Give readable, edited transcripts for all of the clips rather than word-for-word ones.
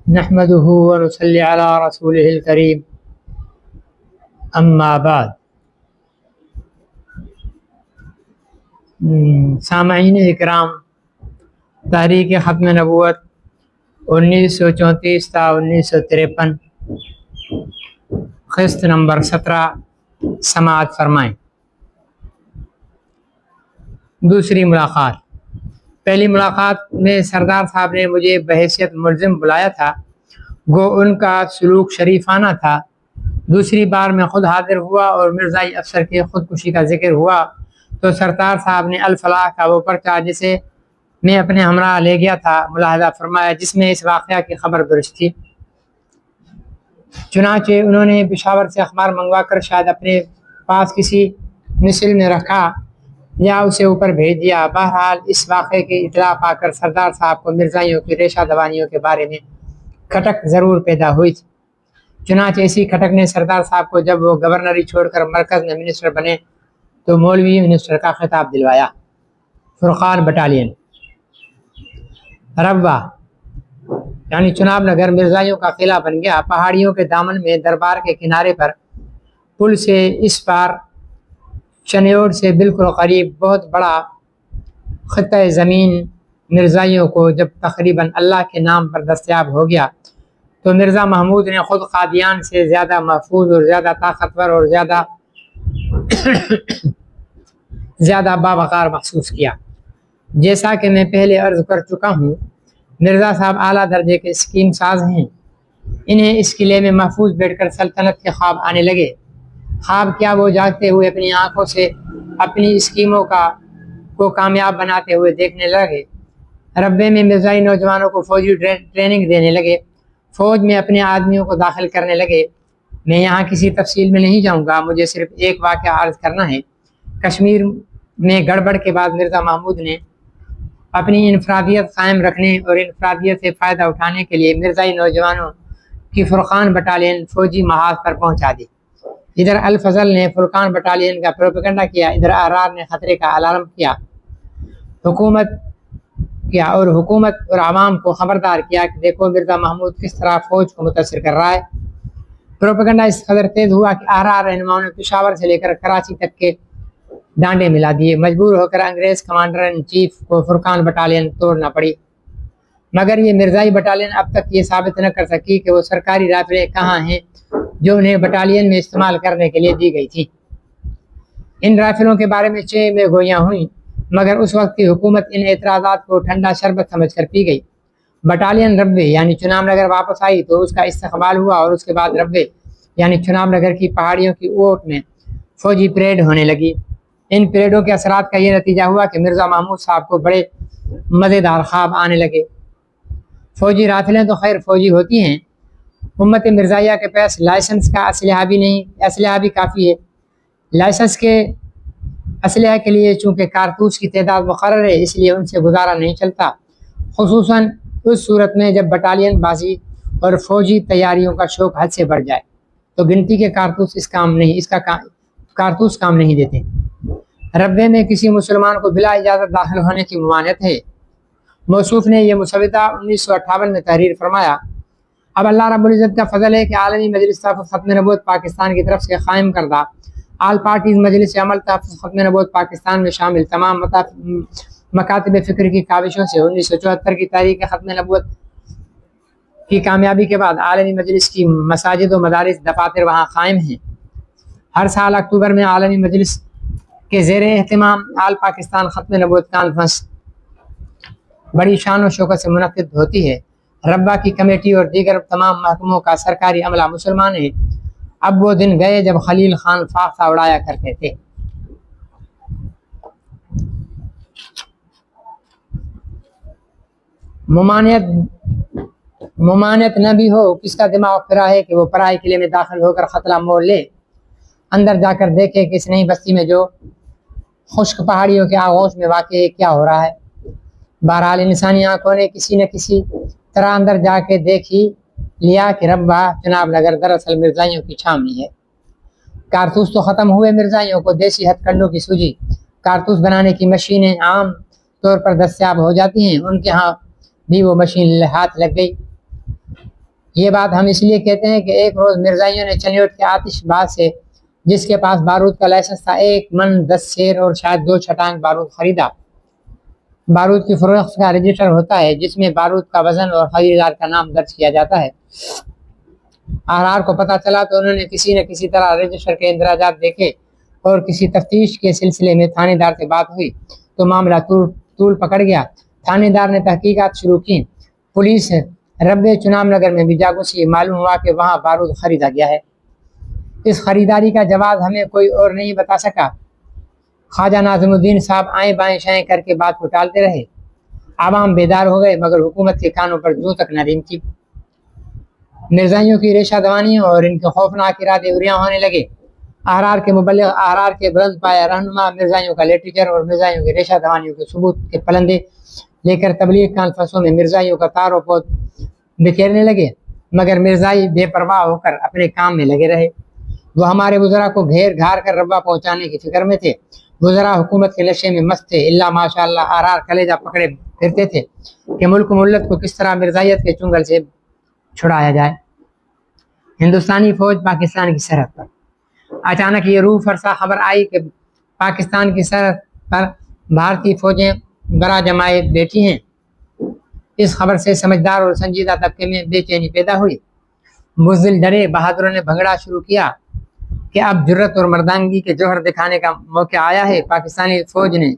نحمده ونصلي على رسوله الكريم اما بعد۔ سامعین اکرام، تاریخ ختم نبوت 1934 تا 1953 قسط نمبر 17 سماعت فرمائیں۔ دوسری ملاقات۔ پہلی ملاقات میں سردار صاحب نے مجھے بحیثیت ملزم بلایا تھا، گو ان کا سلوک شریفانہ تھا۔ دوسری بار میں خود حاضر ہوا اور مرزائی افسر کے خودکشی کا ذکر ہوا تو سردار صاحب نے الفلاح کا وہ پرچہ جسے میں اپنے ہمراہ لے گیا تھا ملاحظہ فرمایا، جس میں اس واقعہ کی خبر درج تھی۔ چنانچہ انہوں نے پشاور سے اخبار منگوا کر شاید اپنے پاس کسی مثل میں رکھا یا اسے اوپر بھیج دیا۔ بہرحال اس واقعے کی اطلاع پا کر سردار صاحب کو مرزائیوں کی ریشہ دوانیوں کے بارے میں کھٹک ضرور پیدا ہوئی تھی۔ چنانچہ اسی کھٹک نے سردار صاحب کو جب وہ گورنری چھوڑ کر مرکز میں منسٹر بنے تو مولوی منسٹر کا خطاب دلوایا۔ فرقان بٹالین ربوہ یعنی چناب نگر مرزائیوں کا قلعہ بن گیا۔ پہاڑیوں کے دامن میں دربار کے کنارے پر پل سے اس پار چنیوڑ سے بالکل قریب بہت بڑا خطہ زمین مرزائیوں کو جب تقریباً اللہ کے نام پر دستیاب ہو گیا تو مرزا محمود نے خود قادیان سے زیادہ محفوظ اور زیادہ طاقتور اور زیادہ باوقار محسوس کیا۔ جیسا کہ میں پہلے عرض کر چکا ہوں، مرزا صاحب اعلیٰ درجے کے اسکیم ساز ہیں۔ انہیں اس قلعے میں محفوظ بیٹھ کر سلطنت کے خواب آنے لگے۔ خواب کیا، وہ جاگتے ہوئے اپنی آنکھوں سے اپنی اسکیموں کو کامیاب بناتے ہوئے دیکھنے لگے۔ ربے میں مرزائی نوجوانوں کو فوجی ٹریننگ دینے لگے، فوج میں اپنے آدمیوں کو داخل کرنے لگے۔ میں یہاں کسی تفصیل میں نہیں جاؤں گا، مجھے صرف ایک واقعہ عرض کرنا ہے۔ کشمیر میں گڑبڑ کے بعد مرزا محمود نے اپنی انفرادیت قائم رکھنے اور انفرادیت سے فائدہ اٹھانے کے لیے مرزائی نوجوانوں کی فرقان بٹالین فوجی محاذ پر پہنچا دی۔ ادھر الفضل نے فرقان بٹالین کا پروپیگنڈا کیا، ادھر احرار نے خطرے کا الارم کیا، حکومت اور عوام کو خبردار کیا کہ دیکھو مرزا محمود کس طرح فوج کو متاثر کر رہا ہے۔ پروپیگنڈا اس قدر تیز ہوا کہ احرار رہنماؤں نے پشاور سے لے کر کراچی تک کے ڈانڈے ملا دیے۔ مجبور ہو کر انگریز کمانڈر ان چیف کو فرقان بٹالین توڑنا پڑی، مگر یہ مرزائی بٹالین اب تک یہ ثابت نہ کر سکی کہ وہ سرکاری رائفلیں کہاں ہیں جو انہیں بٹالین میں استعمال کرنے کے لیے دی گئی تھی۔ ان رائفلوں کے بارے میں 6 میں گویاں ہوئیں، مگر اس وقت کی حکومت ان اعتراضات کو ٹھنڈا شربت سمجھ کر پی گئی۔ بٹالین ربے یعنی چناب نگر واپس آئی تو اس کا استقبال ہوا اور اس کے بعد ربے یعنی چناب نگر کی پہاڑیوں کی اوٹ میں فوجی پریڈ ہونے لگی۔ ان پریڈوں کے اثرات کا یہ نتیجہ ہوا کہ مرزا محمود صاحب کو بڑے مزیدار خواب آنے لگے۔ فوجی رائفلیں تو خیر فوجی ہوتی ہیں، امت مرزائیہ کے پاس لائسنس کا اسلحہ بھی نہیں، اسلحہ بھی کافی ہے۔ لائسنس کے اسلحہ کے لیے چونکہ کارتوس کی تعداد مقرر ہے، اس لیے ان سے گزارا نہیں چلتا، خصوصاً اس صورت میں جب بٹالین بازی اور فوجی تیاریوں کا شوق حد سے بڑھ جائے تو گنتی کے کارتوس کارتوس کام نہیں دیتے۔ ربے میں کسی مسلمان کو بلا اجازت داخل ہونے کی ممانعت ہے۔ موصوف نے یہ مسودہ 1958 میں تحریر فرمایا۔ اب اللہ رب العزت کا فضل ہے کہ عالمی مجلس تحفظ ختم نبوت پاکستان کی طرف سے قائم کردہ آل پارٹیز مجلس عمل تحفظ ختم نبوت پاکستان میں شامل تمام مکاتب فکر کی کاوشوں سے 1974 کی تاریخ ختم نبوت کی کامیابی کے بعد عالمی مجلس کی مساجد و مدارس دفاتر وہاں قائم ہیں۔ ہر سال اکتوبر میں عالمی مجلس کے زیر اہتمام آل پاکستان ختم نبوت کانفرنس بڑی شان و شوکت سے منعقد ہوتی ہے۔ ربا کی کمیٹی اور دیگر تمام محکموں کا سرکاری عملہ مسلمان ہے۔ اب وہ دن گئے جب خلیل خان فاختہ اڑایا کرتے تھے۔ ممانعت نہ بھی ہو، کس کا دماغ پھرا ہے کہ وہ پرائے قلعے میں داخل ہو کر خطرہ مول لے، اندر جا کر دیکھے کہ اس نئی بستی میں جو خشک پہاڑیوں کے آغوش میں واقع ہے کیا ہو رہا ہے۔ بہرحال انسانی آنکھوں نے کسی نہ کسی طرح اندر جا کے دیکھ ہی لیا کہ ربا چناب نگر دراصل مرزائیوں کی چھاونی ہے۔ کارتوس تو ختم ہوئے، مرزائیوں کو دیسی ہتھ کنڈوں کی سوجی کارتوس بنانے کی مشینیں عام طور پر دستیاب ہو جاتی ہیں، ان کے ہاں بھی وہ مشین ہاتھ لگ گئی۔ یہ بات ہم اس لیے کہتے ہیں کہ ایک روز مرزائیوں نے چنیوٹ کے آتش باز سے، جس کے پاس بارود کا لائسنس تھا، 1 من 10 سیر اور شاید 2 چھٹانگ بارود خریدا۔ بارود کی فروخت کا رجسٹر ہوتا ہے جس میں بارود کا وزن اور خریدار کا نام درج کیا جاتا ہے۔ آرآر کو پتہ چلا تو انہوں نے کسی نہ کسی طرح رجسٹر کے اندراجات دیکھے اور کسی تفتیش کے سلسلے میں تھانے دار سے بات ہوئی تو معاملہ طول پکڑ گیا۔ تھانے دار نے تحقیقات شروع کی۔ پولیس رب چنام نگر میں بھی جاگوسی، معلوم ہوا کہ وہاں بارود خریدا گیا ہے۔ اس خریداری کا جواز ہمیں کوئی اور نہیں بتا سکا۔ خواجہ ناظم الدین صاحب آئیں بائیں شائیں کر کے بات کو ٹالتے رہے۔ عوام بیدار ہو گئے مگر حکومت کے کانوں پر جوں تک نہ ریمتی۔ مرزائیوں کی ریشہ دوانیوں اور ان کے خوفناک ارادے اریاں ہونے لگے۔ احرار کے مبلغ، احرار کے بلند پایہ رہنما، مرزائیوں کا لٹریچر اور مرزائیوں کی ریشہ دوانیوں کے ثبوت کے پلندے لے کر تبلیغ کانفرنسوں میں مرزائیوں کا تار و پود بکھیرنے لگے، مگر مرزائی بے پرواہ ہو کر اپنے کام میں لگے رہے۔ وہ ہمارے وزراء کو گھیر گھار کر ربا پہنچانے کی فکر میں تھے۔ وزراء حکومت کے نشے میں مست تھے، اللہ ماشاء اللہ احرار کلیجہ پکڑے پھرتے تھے کہ ملک ملت کو کس طرح مرزائیت کے چنگل سے چھڑایا جائے۔ ہندوستانی فوج پاکستان کی سرحد پر۔ اچانک یہ روح فرسا خبر آئی کہ پاکستان کی سرحد پر بھارتی فوجیں برا جمائے بیٹھی ہیں۔ اس خبر سے سمجھدار اور سنجیدہ طبقے میں بے چینی پیدا ہوئی۔ بزدل ڈرے، بہادروں نے بھنگڑا شروع کیا کہ اب جرت اور مردانگی کے جوہر دکھانے کا موقع آیا ہے۔ پاکستانی فوج نے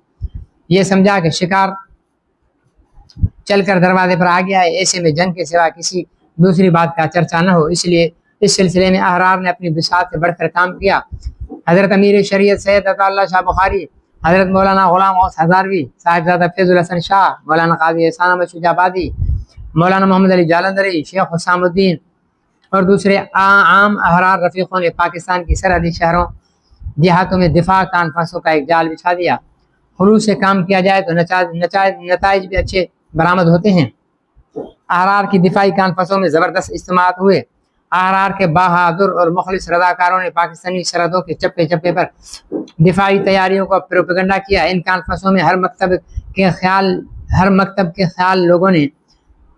یہ سمجھا کہ شکار چل کر دروازے پر آ گیا ہے، ایسے میں جنگ کے سوا کسی دوسری بات کا چرچا نہ ہو، اس لیے اس سلسلے میں احرار نے اپنی بساط سے بڑھ کر کام کیا۔ حضرت امیر شریعت سید عطا اللہ شاہ بخاری، حضرت مولانا غلام غوث ہزاروی، صاحبزادہ فیض الحسن شاہ، مولانا قاضی احسان احمد شجاع آبادی، مولانا محمد علی جالندھری، شیخ حسام الدین اور دوسرے عام احرار رفیقوں نے پاکستان کی سرحدی شہروں دیہاتوں میں دفاع کانفرنسوں کا ایک جال بچھا دیا۔ خلوص سے کام کیا جائے تو نتائج بھی اچھے برآمد ہوتے ہیں۔ احرار کی دفاعی کانفرنسوں میں زبردست اجتماعات ہوئے۔ احرار کے بہادر اور مخلص رضاکاروں نے پاکستانی سرحدوں کے چپے چپے پر دفاعی تیاریوں کا پروپیگنڈا کیا۔ ان کانفرنسوں میں ہر مکتب کے خیال لوگوں نے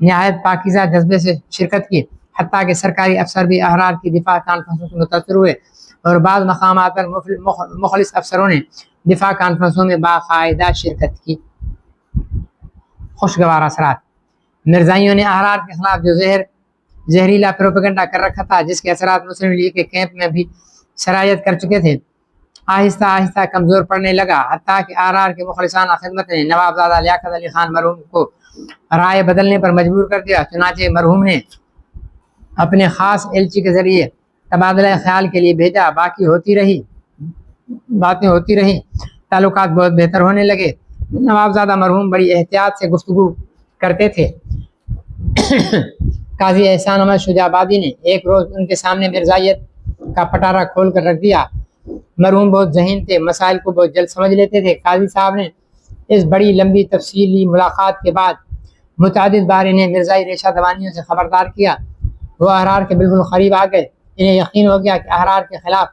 نہایت پاکیزہ جذبے سے شرکت کی، حتیٰ کہ سرکاری افسر بھی احرار کی دفاع کانفرنسوں سے متاثر ہوئے اور بعض مقامات پر مخلص افسروں نے دفاع کانفرنسوں میں باقاعدہ شرکت کی۔ خوشگوار اثرات۔ مرزائیوں نے احرار کے خلاف جو زہریلا پروپیگنڈا کر رکھا تھا، جس کے اثرات مسلم لیگ کے کیمپ میں بھی سرایت کر چکے تھے، آہستہ آہستہ کمزور پڑنے لگا، حتیٰ کہ احرار کے مخلصانہ خدمت نے نوابزادہ لیاقت علی خان مرحوم کو رائے بدلنے پر مجبور کر دیا۔ چنانچہ مرحوم نے اپنے خاص ایلچی کے ذریعے تبادلہ خیال کے لیے بھیجا۔ باتیں ہوتی رہیں، تعلقات بہت بہتر ہونے لگے۔ نوابزادہ مرحوم بڑی احتیاط سے گفتگو کرتے تھے۔ قاضی احسان احمد شجاع آبادی نے ایک روز ان کے سامنے مرزائیت کا پٹارا کھول کر رکھ دیا۔ مرحوم بہت ذہین تھے، مسائل کو بہت جلد سمجھ لیتے تھے۔ قاضی صاحب نے اس بڑی لمبی تفصیلی ملاقات کے بعد متعدد بار انہیں مرزائی ریشہ دوانیوں سے خبردار کیا۔ وہ احرار کے بالکل قریب آ گئے۔ انہیں یقین ہو گیا کہ احرار کے خلاف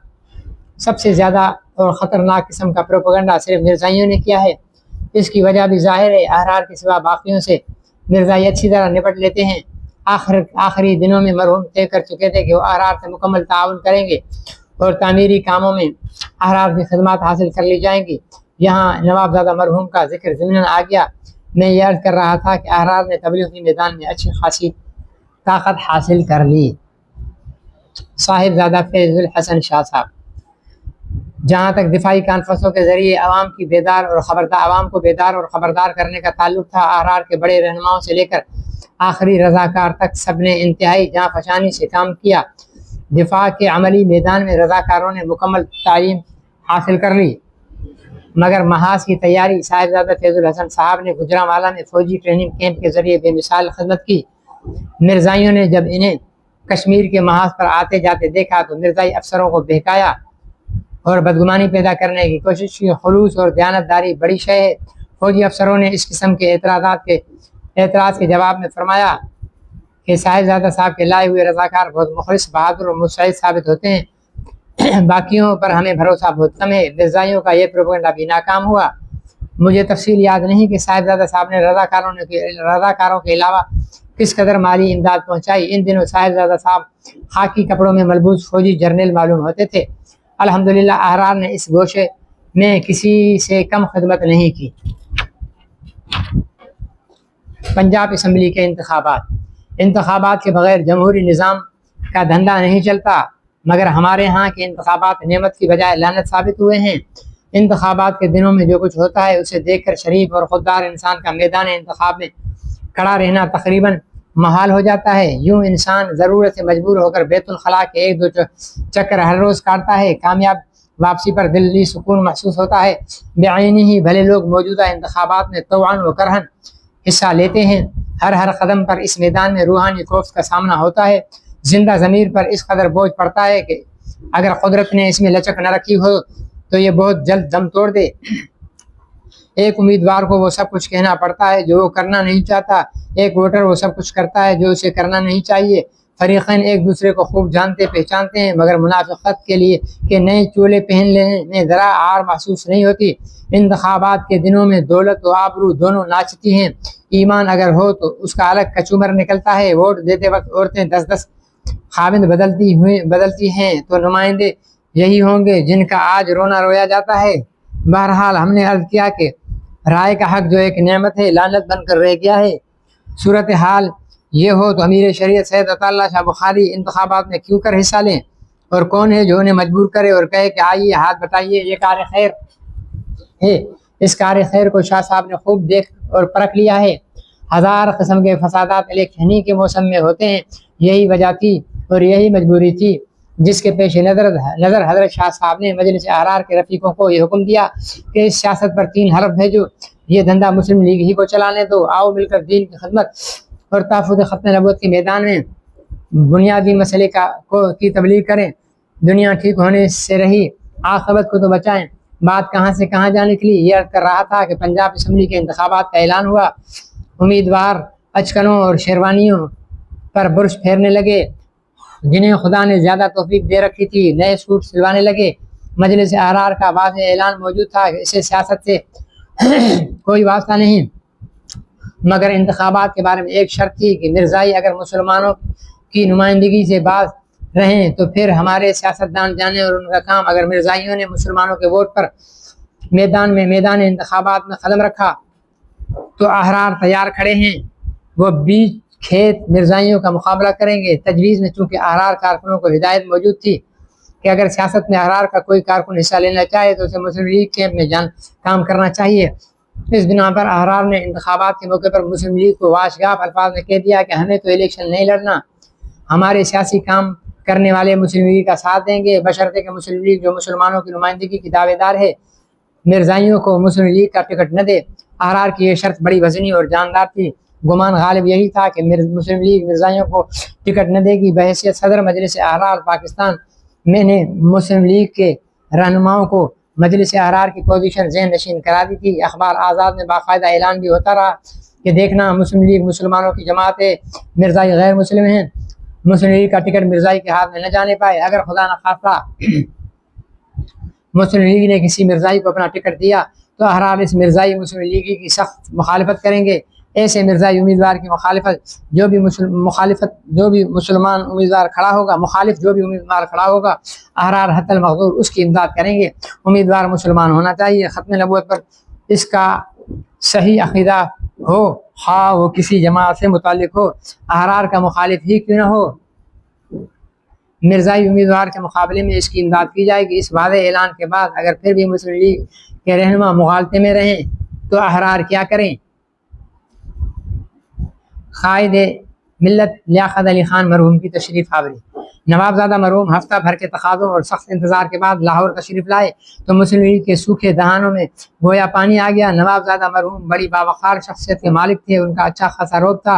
سب سے زیادہ اور خطرناک قسم کا پروپیگنڈا صرف مرزائیوں نے کیا ہے۔ اس کی وجہ بھی ظاہر ہے، احرار کے سوا باقیوں سے مرزائی اچھی طرح نپٹ لیتے ہیں۔ آخری دنوں میں مرحوم طے کر چکے تھے کہ وہ احرار سے مکمل تعاون کریں گے اور تعمیری کاموں میں احرار کی خدمات حاصل کر لی جائیں گی۔ یہاں نوابزادہ مرحوم کا ذکر ضمناً آ گیا۔ میں یہ عرض کر رہا تھا کہ احرار نے تبلیغی میدان میں اچھی خاصی طاقت حاصل کر لی۔ صاحبزادہ فیض الحسن شاہ صاحب، جہاں تک دفاعی کانفرنسوں کے ذریعے عوام کو بیدار اور خبردار کرنے کا تعلق تھا، احرار کے بڑے رہنماؤں سے لے کر آخری رضاکار تک سب نے انتہائی جاں فشانی سے کام کیا۔ دفاع کے عملی میدان میں رضاکاروں نے مکمل تعلیم حاصل کر لی، مگر محاذ کی تیاری صاحبزادہ فیض الحسن صاحب نے گجرانوالہ میں فوجی ٹریننگ کیمپ کے ذریعے بے مثال خدمت کی۔ مرزائیوں نے جب انہیں کشمیر کے محاذ پر آتے جاتے دیکھا تو مرزائی افسروں کو بہکایا اور بدگمانی پیدا کرنے کی کوشش کی۔ خلوص اور دیانتداری بڑی شے ہے۔ فوجی افسروں نے اس قسم کے اعتراض کے جواب میں فرمایا کہ صاحبزادہ صاحب کے لائے ہوئے رضاکار بہت مخلص، بہادر اور مستعد ثابت ہوتے ہیں، باقیوں پر ہمیں بھروسہ بہت کم ہے۔ مرزائیوں کا یہ پروپیگنڈا بھی ناکام ہوا۔ مجھے تفصیل یاد نہیں کہ صاحبزادہ صاحب نے رضاکاروں کے علاوہ کس قدر مالی امداد پہنچائی۔ ان دنوں صاحبزادہ صاحب خاکی کپڑوں میں ملبوس فوجی جرنیل معلوم ہوتے تھے۔ الحمدللہ احرار نے اس گوشے میں کسی سے کم خدمت نہیں کی۔ پنجاب اسمبلی کے انتخابات کے بغیر جمہوری نظام کا دھندا نہیں چلتا، مگر ہمارے ہاں کے انتخابات نعمت کی بجائے لعنت ثابت ہوئے ہیں۔ انتخابات کے دنوں میں جو کچھ ہوتا ہے اسے دیکھ کر شریف اور خوددار انسان کا میدان انتخاب میں کھڑا رہنا تقریباً محال ہو جاتا ہے۔ یوں انسان ضرورت سے مجبور ہو کر بیت الخلاء کے 1-2 چکر ہر روز کاٹتا ہے۔ کامیاب واپسی پر دلی سکون محسوس ہوتا ہے۔ بعینی ہی بھلے لوگ موجودہ انتخابات میں طوعاً و کرہاً حصہ لیتے ہیں۔ ہر قدم پر اس میدان میں روحانی خوف کا سامنا ہوتا ہے۔ زندہ ضمیر پر اس قدر بوجھ پڑتا ہے کہ اگر قدرت نے اس میں لچک نہ رکھی ہو تو یہ بہت جلد دم توڑ دے۔ ایک امیدوار کو وہ سب کچھ کہنا پڑتا ہے جو وہ کرنا نہیں چاہتا، ایک ووٹر وہ سب کچھ کرتا ہے جو اسے کرنا نہیں چاہیے۔ فریقین ایک دوسرے کو خوب جانتے پہچانتے ہیں، مگر منافقت کے لیے کہ نئے چولے پہن لینے میں ذرا عار محسوس نہیں ہوتی۔ انتخابات کے دنوں میں دولت و آبرو دونوں ناچتی ہیں۔ ایمان اگر ہو تو اس کا الگ کچومر نکلتا ہے۔ ووٹ دیتے وقت عورتیں 10 خاوند بدلتی ہیں تو نمائندے یہی ہوں گے جن کا آج رونا رویا جاتا ہے۔ بہرحال ہم نے عرض کیا کہ رائے کا حق جو ایک نعمت ہے لعنت بن کر رہ گیا ہے۔ صورتحال یہ ہو تو امیر شریعت سید عطا اللہ شاہ بخاری انتخابات میں کیوں کر حصہ لیں؟ اور کون ہے جو انہیں مجبور کرے اور کہے کہ آئیے ہاتھ بٹائیے، یہ کار خیر ہے۔ اس کار خیر کو شاہ صاحب نے خوب دیکھ اور پرکھ لیا ہے۔ 1000 قسم کے فسادات الیکشنی کے موسم میں ہوتے ہیں۔ یہی وجہ تھی اور یہی مجبوری تھی جس کے پیش نظر حضرت شاہ صاحب نے مجلس احرار کے رفیقوں کو یہ حکم دیا کہ اس سیاست پر 3 حرف بھیجو، یہ دھندا مسلم لیگ ہی کو چلانے دو، آؤ مل کر دین کی خدمت اور تحفظ ختم نبوت کے میدان میں بنیادی مسئلے کی تبلیغ کریں۔ دنیا ٹھیک ہونے سے رہی، عاقبت کو تو بچائیں۔ بات کہاں سے کہاں جا نکلی؟ یہ عرض کر رہا تھا کہ پنجاب اسمبلی کے انتخابات کا اعلان ہوا۔ امیدوار اچکنوں اور شیروانیوں پر برش پھیرنے لگے، جنہیں خدا نے زیادہ توفیق دے رکھی تھی نئے سوٹ سلوانے لگے۔ مجلس احرار کا واضح اعلان موجود تھا کہ اسے سیاست سے کوئی واسطہ نہیں، مگر انتخابات کے بارے میں ایک شرط تھی کہ مرزائی اگر مسلمانوں کی نمائندگی سے باز رہیں تو پھر ہمارے سیاستدان جانے اور ان کا کام۔ اگر مرزائیوں نے مسلمانوں کے ووٹ پر میدان انتخابات میں قدم رکھا تو احرار تیار کھڑے ہیں، وہ بیچ کھیت مرزائیوں کا مقابلہ کریں گے۔ تجویز میں چونکہ احرار کارکنوں کو ہدایت موجود تھی کہ اگر سیاست میں احرار کا کوئی کارکن حصہ لینا چاہے تو اسے مسلم لیگ کیمپ میں کام کرنا چاہیے۔ اس بنا پر احرار نے انتخابات کے موقع پر مسلم لیگ کو واشگاف الفاظ میں کہہ دیا کہ ہمیں تو الیکشن نہیں لڑنا، ہمارے سیاسی کام کرنے والے مسلم لیگ کا ساتھ دیں گے، بشرطے کہ مسلم لیگ جو مسلمانوں کی نمائندگی کی دعوے دار ہے مرزائیوں کو مسلم لیگ کا ٹکٹ نہ دے۔ احرار کی یہ شرط بڑی وزنی اور جاندار تھی۔ گمان غالب یہی تھا کہ مسلم لیگ مرزائیوں کو ٹکٹ نہ دے گی۔ بحیثیت صدر مجلس احرار پاکستان میں نے مسلم لیگ کے رہنماؤں کو مجلس احرار کی پوزیشن ذہن نشین کرا دی تھی۔ اخبار آزاد میں باقاعدہ اعلان بھی ہوتا رہا کہ دیکھنا مسلم لیگ مسلمانوں کی جماعت ہے، مرزائی غیر مسلم ہیں، مسلم لیگ کا ٹکٹ مرزائی کے ہاتھ میں نہ جانے پائے۔ اگر خدا نخواستہ مسلم لیگ نے کسی مرزائی کو اپنا ٹکٹ دیا تو احرار اس مرزائی مسلم لیگی کی سخت مخالفت کریں گے۔ ایسے مرزائی امیدوار کی مخالف جو بھی مسلمان امیدوار کھڑا ہوگا احرار حتی المقدور اس کی امداد کریں گے۔ امیدوار مسلمان ہونا چاہیے، ختم نبوت پر اس کا صحیح عقیدہ ہو، خواہ وہ کسی جماعت سے متعلق ہو، احرار کا مخالف ہی کیوں نہ ہو، مرزائی امیدوار کے مقابلے میں اس کی امداد کی جائے گی۔ اس واضح اعلان کے بعد اگر پھر بھی مسلم لیگ کے رہنما مغالطے میں رہیں تو احرار کیا کریں؟ قائد ملت لیاقت علی خان مرحوم کی تشریف آوری۔ نوابزادہ مرحوم ہفتہ بھر کے تقاضوں اور سخت انتظار کے بعد لاہور تشریف لائے تو مسلم لیگ کے سوکھے دہانوں میں گویا پانی آ گیا۔ نوابزادہ مرحوم بڑی باوقار شخصیت کے مالک تھے، ان کا اچھا خاصا روب تھا۔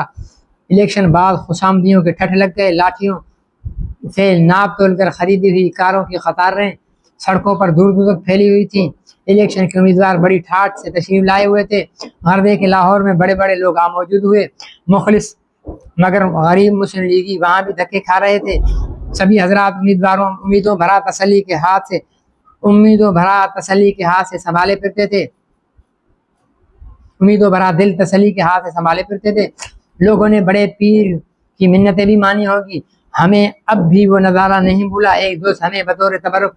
الیکشن بعد خوشامدیوں کے ٹھٹھ لگ گئے، لاٹھیوں سے ناپ تول کر خریدی ہوئی کاروں کی قطاریں سڑکوں پر دور دور تک پھیلی ہوئی تھیں۔ الیکشن کے امیدوار بڑی ٹھاٹ سے تشریف لائے ہوئے تھے۔ غربے کے لاہور میں بڑے بڑے لوگ موجود ہوئے، مخلص مگر غریب مسلم لیگی وہاں بھی دھکے کھا رہے تھے۔ سبھی حضرات امیدوں بھرا تسلی کے ہاتھ سے سنبھالے پھرتے تھے۔ امیدوں بھرا دل تسلی کے ہاتھ سے سنبھالے پھرتے تھے۔ لوگوں نے بڑے پیر کی منتیں بھی مانی ہوگی، ہمیں اب بھی وہ نظارہ نہیں بھولا۔ ایک دوست ہمیں بطور تبرک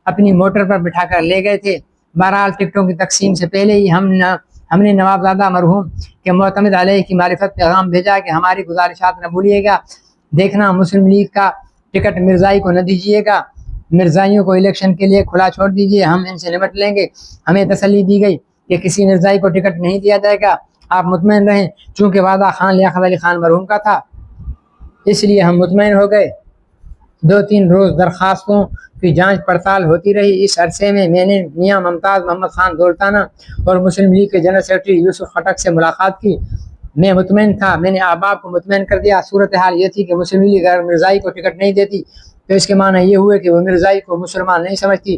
اپنی موٹر پر بٹھا کر لے گئے تھے۔ بہرحال ٹکٹوں کی تقسیم سے پہلے ہی ہم نے نوابزادہ مرحوم کے معتمد علیہ کی معرفت پیغام بھیجا کہ ہماری گزارشات نہ بھولیے گا۔ دیکھنا مسلم لیگ کا ٹکٹ مرزائی کو نہ دیجیے گا، مرزائیوں کو الیکشن کے لیے کھلا چھوڑ دیجیے، ہم ان سے نمٹ لیں گے۔ ہمیں تسلی دی گئی کہ کسی مرزائی کو ٹکٹ نہیں دیا جائے گا، آپ مطمئن رہیں۔ چونکہ وعدہ خان لیاقت علی خان مرحوم کا تھا اس لیے ہم مطمئن ہو گئے۔ 2-3 روز درخواستوں کی جانچ پڑتال ہوتی رہی۔ اس عرصے میں نے میاں ممتاز محمد خان دولتانہ اور مسلم لیگ کے جنرل سیکرٹری یوسف خٹک سے ملاقات کی۔ میں مطمئن تھا، میں نے احباب کو مطمئن کر دیا۔ صورتحال یہ تھی کہ مسلم لیگ اگر مرزائی کو ٹکٹ نہیں دیتی تو اس کے معنی یہ ہوئے کہ وہ مرزائی کو مسلمان نہیں سمجھتی۔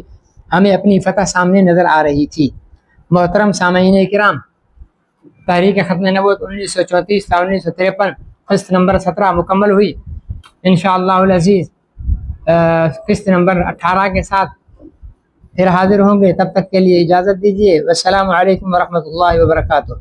ہمیں اپنی فتح سامنے نظر آ رہی تھی۔ محترم سامعین کرام، تحریک ختم نبوت 1934 تا 1953 قسط نمبر 17 مکمل ہوئی۔ انشاءاللہ العزیز قسط نمبر 18 کے ساتھ پھر حاضر ہوں گے، تب تک کے لیے اجازت دیجیے۔ والسلام علیکم ورحمۃ اللہ وبرکاتہ۔